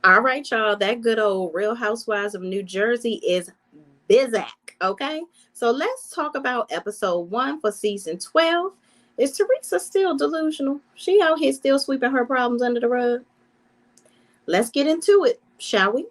All right, y'all. That good old Real Housewives of New Jersey is Bizak. Okay. So let's talk about episode 1 for season 12. Is Teresa still delusional? She out here still sweeping her problems under the rug? Let's get into it, shall we?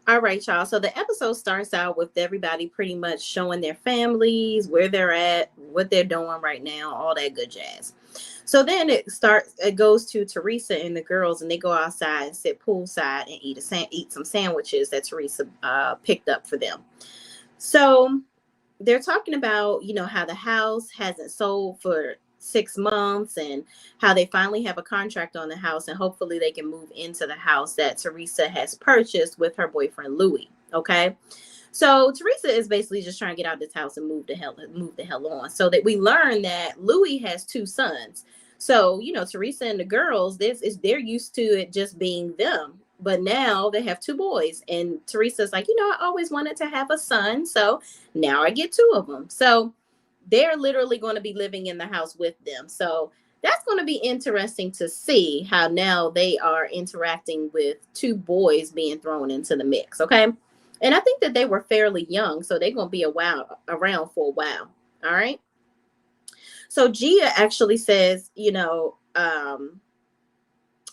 All right, y'all. So the episode starts out with everybody pretty much showing their families, where they're at, what they're doing right now, all that good jazz. So then it goes to Teresa and the girls, and they go outside and sit poolside and eat some sandwiches that Teresa picked up for them. So they're talking about, how the house hasn't sold for 6 months and how they finally have a contract on the house, and hopefully they can move into the house that Teresa has purchased with her boyfriend Louis. Okay. So Teresa is basically just trying to get out of this house and move the hell on. So that we learn that Louis has 2 sons. So, Teresa and the girls, they're used to it just being them. But now they have 2 boys. And Teresa's like, I always wanted to have a son. So now I get 2 of them. So they're literally going to be living in the house with them. So that's going to be interesting to see how now they are interacting with 2 boys being thrown into the mix. Okay. And I think that they were fairly young, so they're going to be around for a while. All right. So Gia actually says, it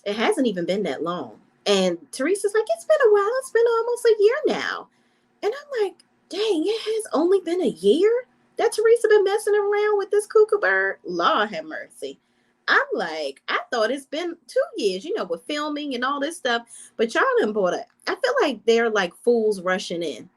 hasn't even been that long. And Teresa's like, it's been a while. It's been almost a year now. And I'm like, dang, it has only been a year that Teresa been messing around with this cuckoo bird? Lord have mercy. I'm like, I thought it's been 2 years, with filming and all this stuff. But y'all done bought it. I feel like they're like fools rushing in.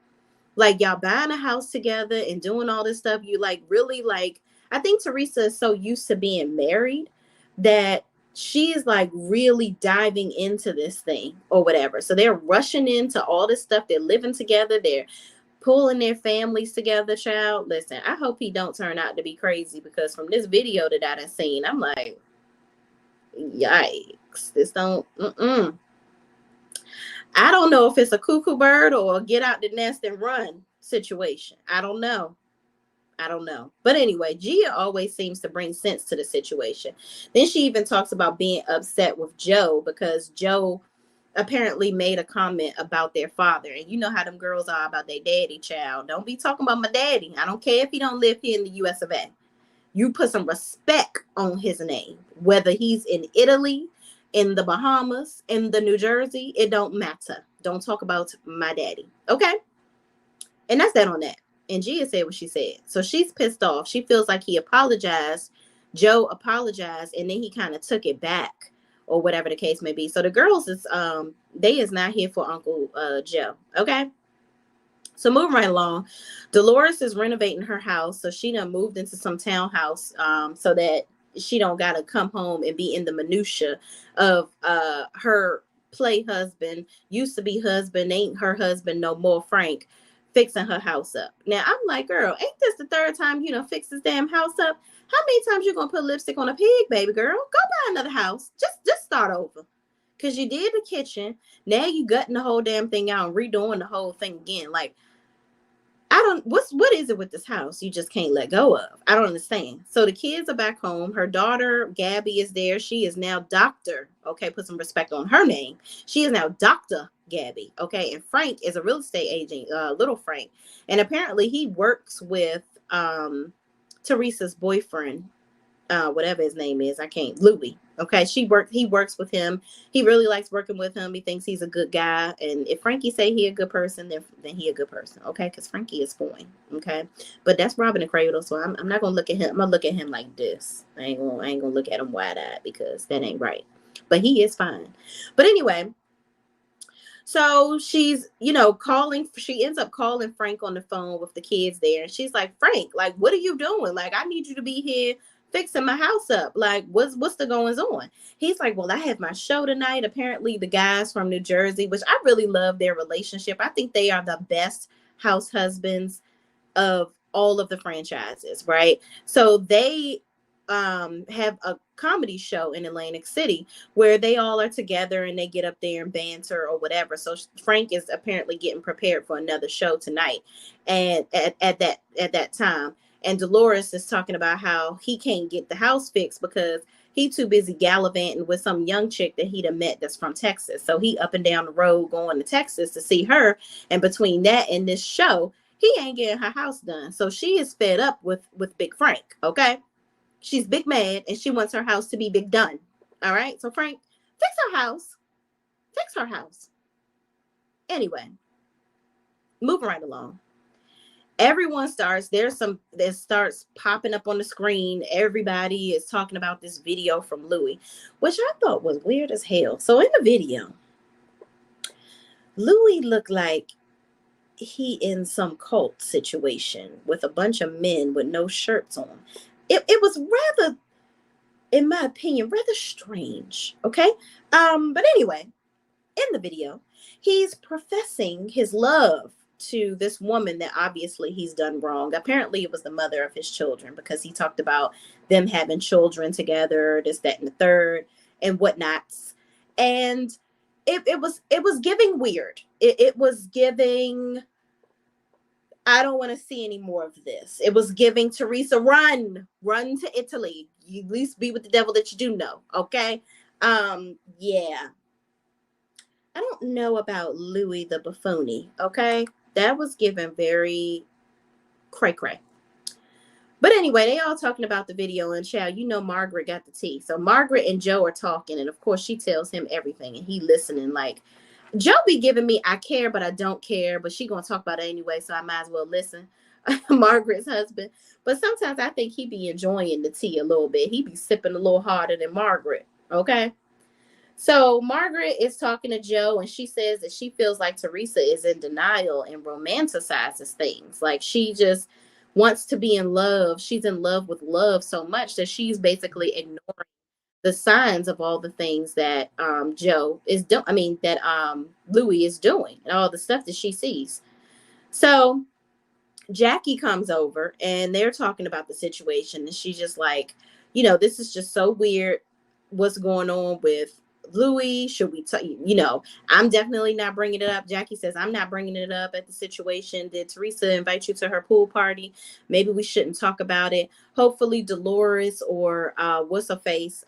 Like y'all buying a house together and doing all this stuff. You like really like, I think Teresa is so used to being married that she is like really diving into this thing or whatever. So they're rushing into all this stuff. They're living together. They're pulling their families together, child. Listen, I hope he don't turn out to be crazy, because from this video that I done seen, I'm like, yikes. This don't, I don't know if it's a cuckoo bird or a get out the nest and run situation. I don't know. But anyway, Gia always seems to bring sense to the situation. Then she even talks about being upset with Joe because Joe apparently made a comment about their father. And you know how them girls are about their daddy, child. Don't be talking about my daddy. I don't care if he don't live here in the US of A. You put some respect on his name. Whether he's in Italy, in the Bahamas, in the New Jersey, it don't matter. Don't talk about my daddy. Okay? And that's that on that. And Gia said what she said. So she's pissed off. She feels like he apologized. Joe apologized, and then he kind of took it back, or whatever the case may be. So the girls they is not here for Uncle Joe. Okay. So moving right along, Dolores is renovating her house. So she done moved into some townhouse so that she don't gotta come home and be in the minutia of her play husband, used to be husband, ain't her husband no more, Frank, fixing her house up. Now I'm like, girl, ain't this the 3rd time you fix this damn house up? How many times you gonna put lipstick on a pig, baby girl? Go buy another house. Just start over. Cause you did the kitchen. Now you gutting the whole damn thing out and redoing the whole thing again. Like, what is it with this house you just can't let go of? I don't understand. So the kids are back home. Her daughter, Gabby, is there. She is now Dr. Okay, put some respect on her name. She is now Dr. Gabby. Okay, and Frank is a real estate agent, little Frank. And apparently he works with Teresa's boyfriend, whatever his name is. Louis. Okay, he works with him. He really likes working with him. He thinks he's a good guy. And if Frankie say he a good person, then he a good person. Okay, because Frankie is fine. Okay, but that's robbing the cradle. So I'm not gonna look at him. I'm gonna look at him like this. I ain't gonna look at him wide eyed, because that ain't right. But he is fine. But anyway. So she's, calling. She ends up calling Frank on the phone with the kids there. And she's like, Frank, like, what are you doing? Like, I need you to be here fixing my house up. Like, what's the goings on? He's like, well, I have my show tonight. Apparently the guys from New Jersey, which I really love their relationship. I think they are the best house husbands of all of the franchises, right? So they have a comedy show in Atlantic City where they all are together and they get up there and banter or whatever. So Frank is apparently getting prepared for another show tonight, and at that time, and Dolores is talking about how he can't get the house fixed because he too busy gallivanting with some young chick that he'd have met that's from Texas. So he up and down the road going to Texas to see her, and between that and this show, he ain't getting her house done. So she is fed up with Big Frank. Okay, she's big mad and she wants her house to be big done. All right, so Frank, fix her house. Fix her house. Anyway, moving right along. Everyone starts, there's some that starts popping up on the screen. Everybody is talking about this video from Louis, which I thought was weird as hell. So in the video, Louis looked like he in some cult situation with a bunch of men with no shirts on. It was rather, in my opinion, rather strange. Okay. But anyway, in the video, he's professing his love to this woman that obviously he's done wrong. Apparently it was the mother of his children, because he talked about them having children together, this, that, and the third, and whatnots. And it was giving weird. It was giving, I don't want to see any more of this. It was giving Teresa, run to Italy. You at least be with the devil that you do know. Okay. Yeah. I don't know about Louis the Buffoni. Okay. That was given very cray-cray. But anyway, they all talking about the video, and child, Margaret got the tea. So Margaret and Joe are talking, and of course she tells him everything, and he listening. Like, Joe be giving me, I care, but I don't care, but she gonna talk about it anyway, so I might as well listen. Margaret's husband. But sometimes I think he be enjoying the tea a little bit. He be sipping a little harder than Margaret. Okay. So Margaret is talking to Joe, and she says that she feels like Teresa is in denial and romanticizes things. Like, she just wants to be in love. She's in love with love so much that she's basically ignoring the signs of all the things that Joe is doing. I mean, that Louis is doing, and all the stuff that she sees. So Jackie comes over and they're talking about the situation, and she's just like, this is just so weird. What's going on with Louis? Should we I'm definitely not bringing it up. Jackie says, I'm not bringing it up at the situation. Did Teresa invite you to her pool party? Maybe we shouldn't talk about it. Hopefully Dolores or what's her face,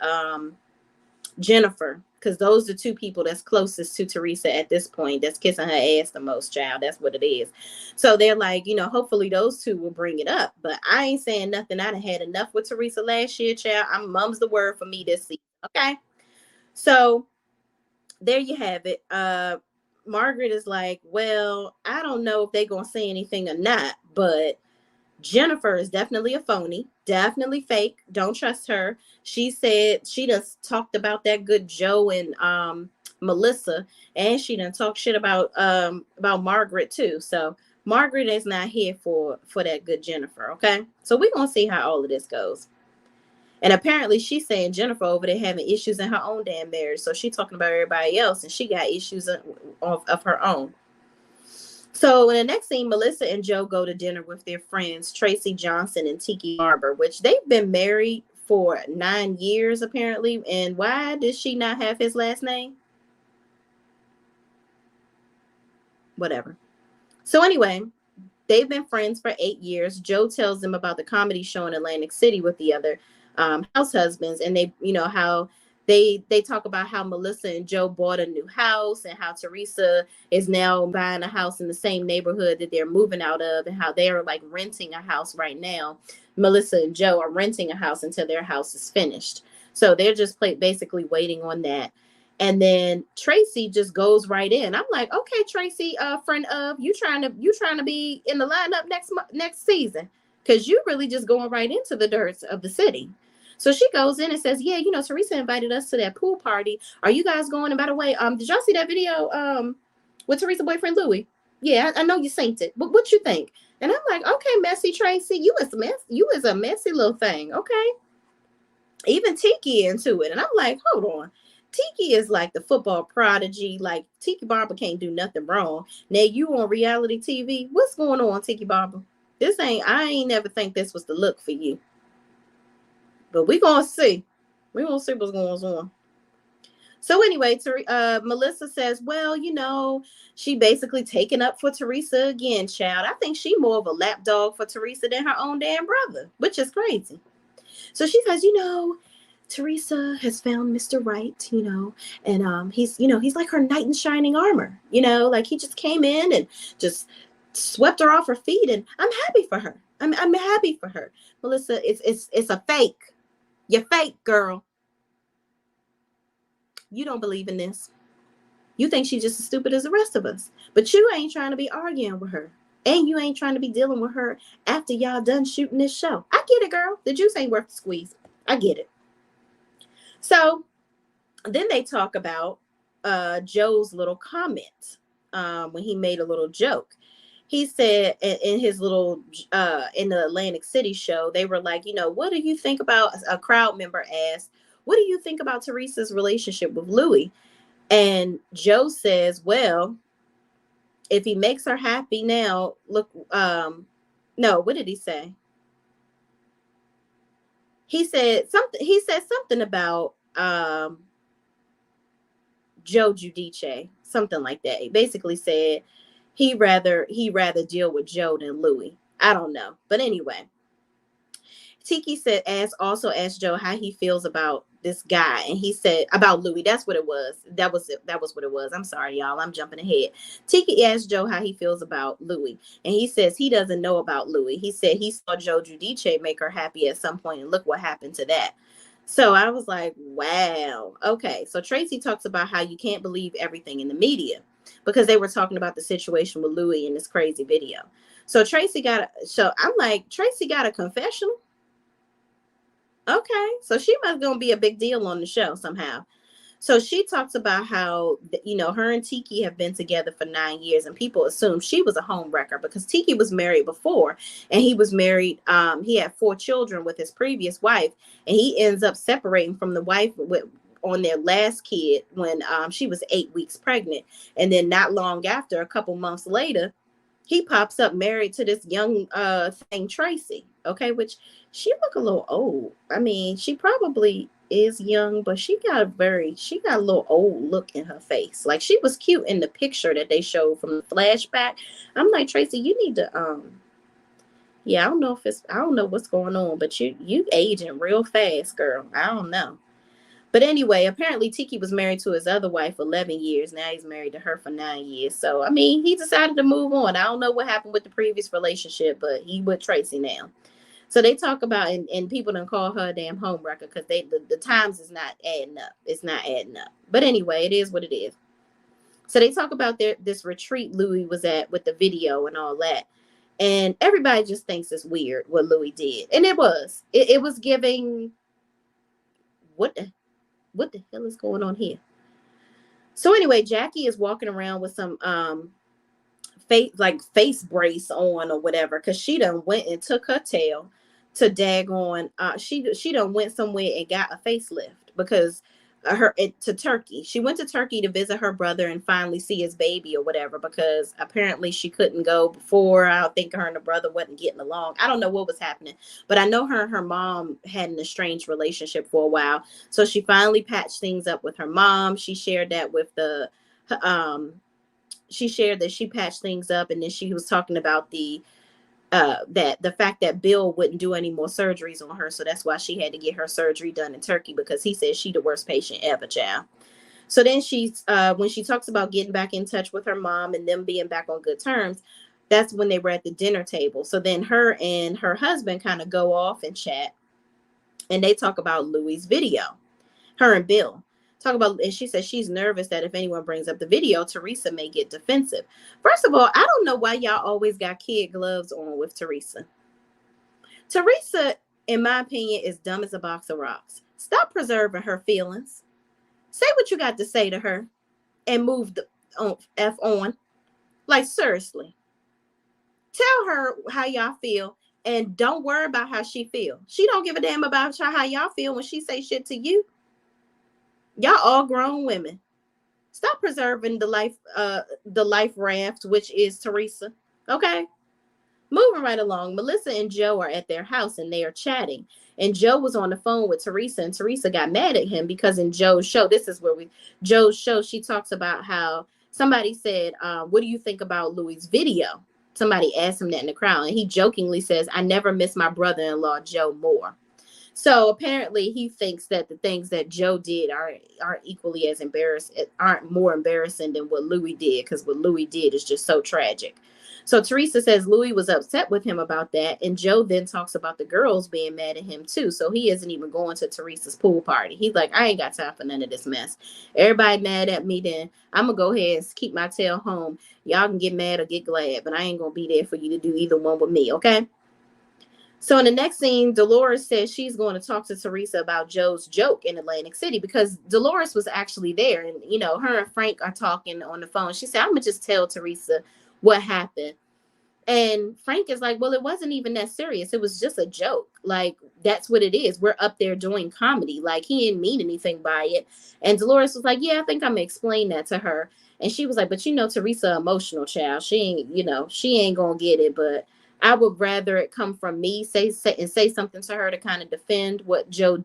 Jennifer, because those are two people that's closest to Teresa at this point, that's kissing her ass the most, child. That's what it is. So they're like, hopefully those two will bring it up. But I ain't saying nothing. I done had enough with Teresa last year, child. Mum's the word for me this season. Okay. So there you have it. Margaret is like, well, I don't know if they're going to say anything or not, but Jennifer is definitely a phony, definitely fake. Don't trust her. She said she just talked about that good Joe and Melissa, and she done talk shit about Margaret too. So Margaret is not here for that good Jennifer. Okay, so we're gonna see how all of this goes. And apparently she's saying Jennifer over there having issues in her own damn marriage. So she's talking about everybody else, and she got issues of her own. So in the next scene, Melissa and Joe go to dinner with their friends, Tracy Johnson and Tiki Barber, which they've been married for 9 years, apparently. And why does she not have his last name? Whatever. So anyway, they've been friends for 8 years. Joe tells them about the comedy show in Atlantic City with the other house husbands, and they, how they talk about how Melissa and Joe bought a new house, and how Teresa is now buying a house in the same neighborhood that they're moving out of, and how they're like renting a house right now. Melissa and Joe are renting a house until their house is finished. So they're just basically waiting on that. And then Tracy just goes right in. I'm like, okay, Tracy, friend of you trying to be in the lineup next season, because you really just going right into the dirt of the city. So she goes in and says, yeah, Teresa invited us to that pool party. Are you guys going? And by the way, did y'all see that video with Teresa's boyfriend Louis? Yeah, I know you synced it. But what you think? And I'm like, okay, messy Tracy, you is a messy little thing. Okay. Even Tiki into it. And I'm like, hold on. Tiki is like the football prodigy. Like, Tiki Barber can't do nothing wrong. Now you on reality TV. What's going on, Tiki Barber? I ain't never think this was the look for you. But we gonna see. We gonna see what's going on. So anyway, Melissa says, well, she basically taken up for Teresa again, child. I think she more of a lapdog for Teresa than her own damn brother, which is crazy. So she says, Teresa has found Mr. Right, and he's like her knight in shining armor, like he just came in and just swept her off her feet, and I'm happy for her. I'm happy for her. Melissa, it's a fake. You're fake, girl. You don't believe in this. You think she's just as stupid as the rest of us. But you ain't trying to be arguing with her. And you ain't trying to be dealing with her after y'all done shooting this show. I get it, girl. The juice ain't worth the squeeze. I get it. So then they talk about Joe's little comment when he made a little joke. He said in his little in the Atlantic City show, they were like, what do you think about, a crowd member asked, what do you think about Teresa's relationship with Louis? And Joe says, well, if he makes her happy now, look, no, what did he say? He said something about Joe Giudice, something like that. He basically said he'd rather deal with Joe than Louis. I don't know. But anyway, Tiki also asked Joe how he feels about this guy, and he said about Louis. That's what it was. That was what it was. I'm sorry, y'all. I'm jumping ahead. Tiki asked Joe how he feels about Louis, and he says he doesn't know about Louis. He said he saw Joe Giudice make her happy at some point, and look what happened to that. So I was like, wow. Okay. So Tracy talks about how you can't believe everything in the media, because they were talking about the situation with Louis in this crazy video. So I'm like, Tracy got a confessional. Okay, so she must gonna be a big deal on the show somehow. So she talks about how, her and Tiki have been together for 9 years, and people assume she was a home wrecker because Tiki was married before, and he was married. He had 4 children with his previous wife, and he ends up separating from the wife on their last kid when she was 8 weeks pregnant, and then not long after, a couple months later, he pops up married to this young thing, Tracy. Okay, which she look a little old. I mean, she probably is young, but she got a little old look in her face. Like, she was cute in the picture that they showed from the flashback. I'm like, Tracy, you need to yeah, I don't know what's going on, but you aging real fast, girl. I don't know. But anyway, apparently Tiki was married to his other wife for 11 years. Now he's married to her for 9 years. So, I mean, he decided to move on. I don't know what happened with the previous relationship, but he with Tracy now. So they talk about, and people don't call her a damn homewrecker because the times is not adding up. It's not adding up. But anyway, it is what it is. So they talk about this retreat Louis was at with the video and all that. And everybody just thinks it's weird what Louis did. And it was. It was giving, what the hell is going on here? So anyway, Jackie is walking around with some face brace on or whatever, because she done went and took her tail to daggone. She done went somewhere and got a facelift because to Turkey. She went to Turkey to visit her brother and finally see his baby or whatever, because apparently she couldn't go before. I don't think her and the brother wasn't getting along. I don't know what was happening, but I know her and her mom had an estranged relationship for a while. So she finally patched things up with her mom. She shared that with she shared that she patched things up, and then she was talking about the fact that Bill wouldn't do any more surgeries on her, so that's why she had to get her surgery done in Turkey, because he said she the worst patient ever, child. So then when she talks about getting back in touch with her mom and them being back on good terms, that's when they were at the dinner table. So then her and her husband kind of go off and chat, and they talk about Louis' video. Her and Bill talk about, and she says she's nervous that if anyone brings up the video, Teresa may get defensive. First of all, I don't know why y'all always got kid gloves on with Teresa. Teresa, in my opinion, is dumb as a box of rocks. Stop preserving her feelings. Say what you got to say to her and move the F on. Like, seriously. Tell her how y'all feel and don't worry about how she feels. She don't give a damn about how y'all feel when she say shit to you. Y'all all grown women. Stop preserving the life raft, which is Teresa. Okay? Moving right along, Melissa and Joe are at their house and they are chatting. And Joe was on the phone with Teresa, and Teresa got mad at him because in Joe's show, this is where Joe's show, she talks about how somebody said, what do you think about Louis' video? Somebody asked him that in the crowd, and he jokingly says, I never miss my brother-in-law, Joe, more. So apparently he thinks that the things that Joe did aren't equally as aren't more embarrassing than what Louis did, because what Louis did is just so tragic. So Teresa says Louis was upset with him about that, and Joe then talks about the girls being mad at him too. So he isn't even going to Teresa's pool party. He's like, I ain't got time for none of this mess. Everybody mad at me, then I'm gonna go ahead and keep my tail home. Y'all can get mad or get glad, but I ain't gonna be there for you to do either one with me, okay? So in the next scene, Dolores says she's going to talk to Teresa about Joe's joke in Atlantic City, because Dolores was actually there. And, you know, her and Frank are talking on the phone. She said, I'm going to just tell Teresa what happened. And Frank is like, well, it wasn't even that serious. It was just a joke. Like, that's what it is. We're up there doing comedy. Like, he didn't mean anything by it. And Dolores was like, yeah, I think I'm going to explain that to her. And she was like, but you know, Teresa, emotional child. She ain't, you know, she ain't going to get it. But I would rather it come from me, say something to her to kind of defend what Joe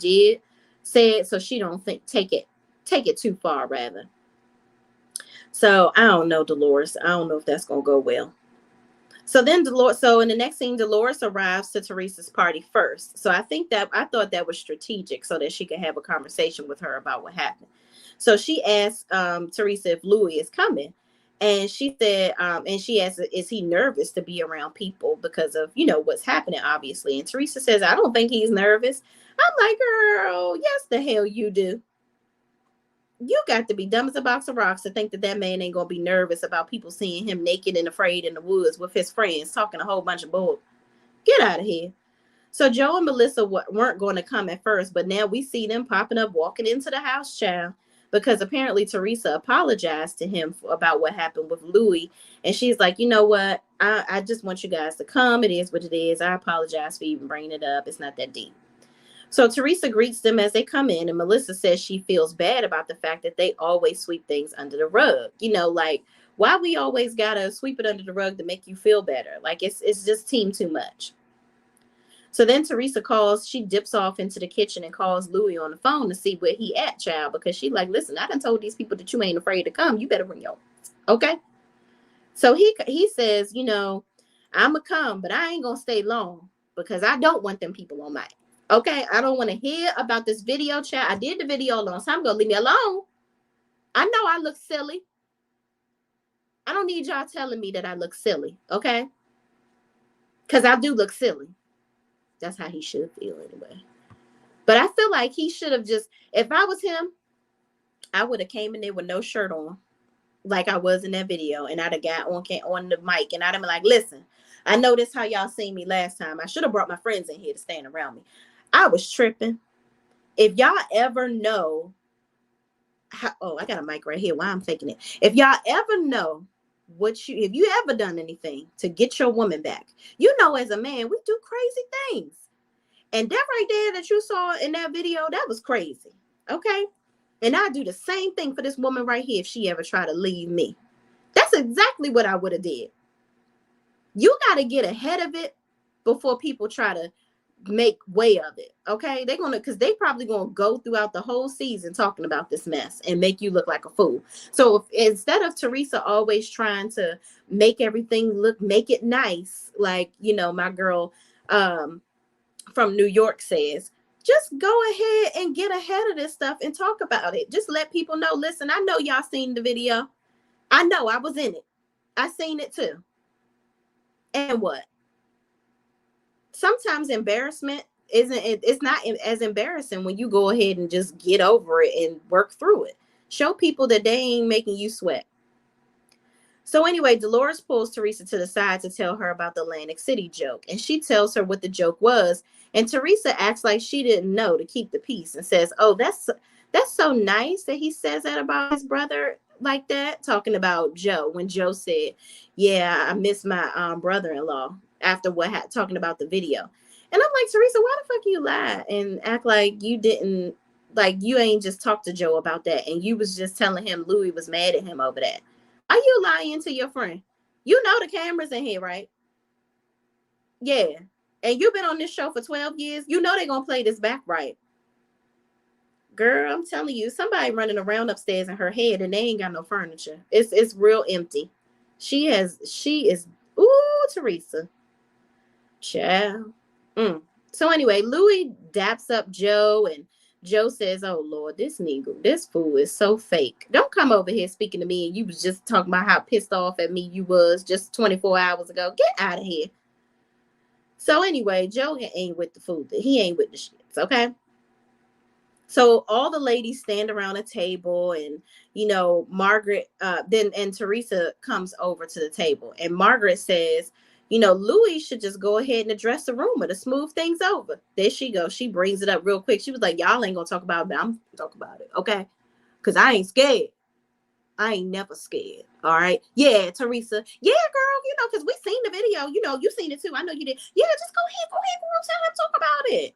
said, so she don't take it too far, rather. So I don't know, Dolores. I don't know if that's going to go well. So then so in the next scene, Dolores arrives to Teresa's party first. So I thought that was strategic so that she could have a conversation with her about what happened. So she asked Teresa if Louis is coming. And she said, and she asked, is he nervous to be around people because of, you know, what's happening, obviously. And Teresa says, I don't think he's nervous. I'm like, girl, yes, the hell you do. You got to be dumb as a box of rocks to think that man ain't going to be nervous about people seeing him naked and afraid in the woods with his friends talking a whole bunch of bull. Get out of here. So Joe and Melissa weren't going to come at first, but now we see them popping up, walking into the house, child, because apparently Teresa apologized to him about what happened with Louis. And she's like, you know what? I just want you guys to come. It is what it is. I apologize for even bringing it up. It's not that deep. So Teresa greets them as they come in, and Melissa says she feels bad about the fact that they always sweep things under the rug. You know, like, why we always gotta sweep it under the rug to make you feel better? Like, it's just team too much. So then Teresa she dips off into the kitchen and calls Louis on the phone to see where he at, child, because she like, listen, I done told these people that you ain't afraid to come. You better bring your, okay? So he says, you know, I'ma come, but I ain't gonna stay long because I don't want them people on mic. Okay, I don't want to hear about this video, chat. I did the video a long time ago. Leave me alone. I know I look silly. I don't need y'all telling me that I look silly, okay? Because I do look silly. That's how he should feel anyway. But I feel like he should have just, if I was him, I would have came in there with no shirt on, like I was in that video, and I'd have got on the mic, and I'd have been like, listen, I know this how y'all seen me last time. I should have brought my friends in here to stand around me. I was tripping. If y'all ever know I got a mic right here. Why I'm faking it. If y'all ever know if you ever done anything to get your woman back, you know, as a man, we do crazy things. And that right there that you saw in that video, that was crazy. Okay. And I do the same thing for this woman right here if she ever try to leave me. That's exactly what I would have did. You got to get ahead of it before people try to make way of it. Okay, because they probably gonna go throughout the whole season talking about this mess and make you look like a fool. So instead of Teresa always trying to make everything make it nice, like, you know, my girl from New York says, just go ahead and get ahead of this stuff and talk about it. Just let people know, listen, I know y'all seen the video. I know I was in it. I seen it too. And what? Sometimes embarrassment it's not as embarrassing when you go ahead and just get over it and work through it. Show people that they ain't making you sweat. So anyway, Dolores pulls Teresa to the side to tell her about the Atlantic City joke, and she tells her what the joke was, and Teresa acts like she didn't know to keep the peace and says, oh, that's so nice that he says that about his brother like that, talking about Joe, when Joe said, yeah, I miss my brother-in-law after talking about the video. And I'm like, Teresa, why the fuck you lie and act like you didn't, like you ain't just talked to Joe about that, and you was just telling him Louis was mad at him over that? Are you lying to your friend? You know the camera's in here, right? Yeah. And you've been on this show for 12 years. You know they're going to play this back right. Girl, I'm telling you, somebody running around upstairs in her head and they ain't got no furniture. It's real empty. She is, ooh, Teresa. Child. Mm. So anyway, Louis daps up Joe and Joe says, "Oh Lord, this fool is so fake. Don't come over here speaking to me and you was just talking about how pissed off at me you was just 24 hours ago. Get out of here." So anyway, Joe ain't with the food. He ain't with the shits, okay? So all the ladies stand around a table and Margaret then and Teresa comes over to the table and Margaret says, Louis should just go ahead and address the rumor to smooth things over. There she goes. She brings it up real quick. She was like, y'all ain't gonna talk about it, but I'm gonna talk about it, okay? Because I ain't scared. I ain't never scared. All right. Yeah, Teresa. Yeah, girl, because we seen the video. You seen it too. I know you did. Yeah, just go ahead, girl. Tell her, talk about it.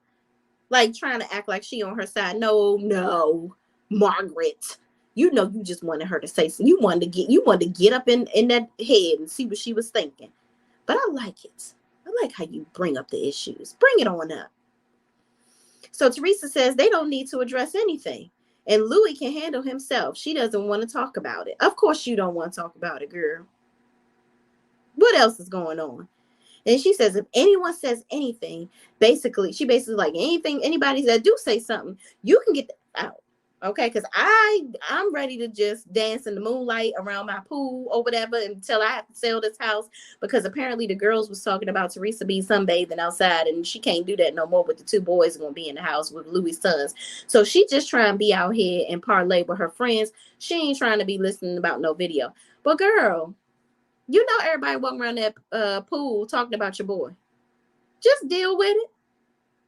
Like trying to act like she on her side. No, Margaret. You just wanted her to say so. You wanted to get up in that head and see what she was thinking. But I like it. I like how you bring up the issues. Bring it on up. So Teresa says they don't need to address anything. And Louis can handle himself. She doesn't want to talk about it. Of course you don't want to talk about it, girl. What else is going on? And she says, if anyone says anything, she basically like anybody that do say something, you can get that out. Okay, because I'm ready to just dance in the moonlight around my pool or whatever until I have to sell this house, because apparently the girls was talking about Teresa be sunbathing outside and she can't do that no more with the two boys going to be in the house with Louis' sons. So she just trying to be out here and parlay with her friends. She ain't trying to be listening about no video. But girl, everybody walking around that pool talking about your boy. Just deal with it.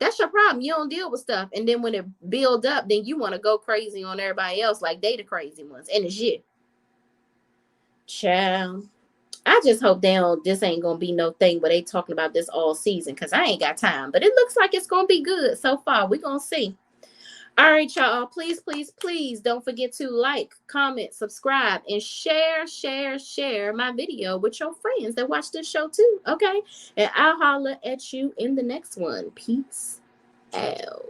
That's your problem. You don't deal with stuff. And then when it builds up, then you want to go crazy on everybody else like they the crazy ones. And it's you. Child. I just hope this ain't going to be no thing where they talking about this all season, because I ain't got time. But it looks like it's going to be good so far. We're going to see. All right, y'all. Please, please, please don't forget to like, comment, subscribe, and share my video with your friends that watch this show too. Okay? And I'll holler at you in the next one. Peace out.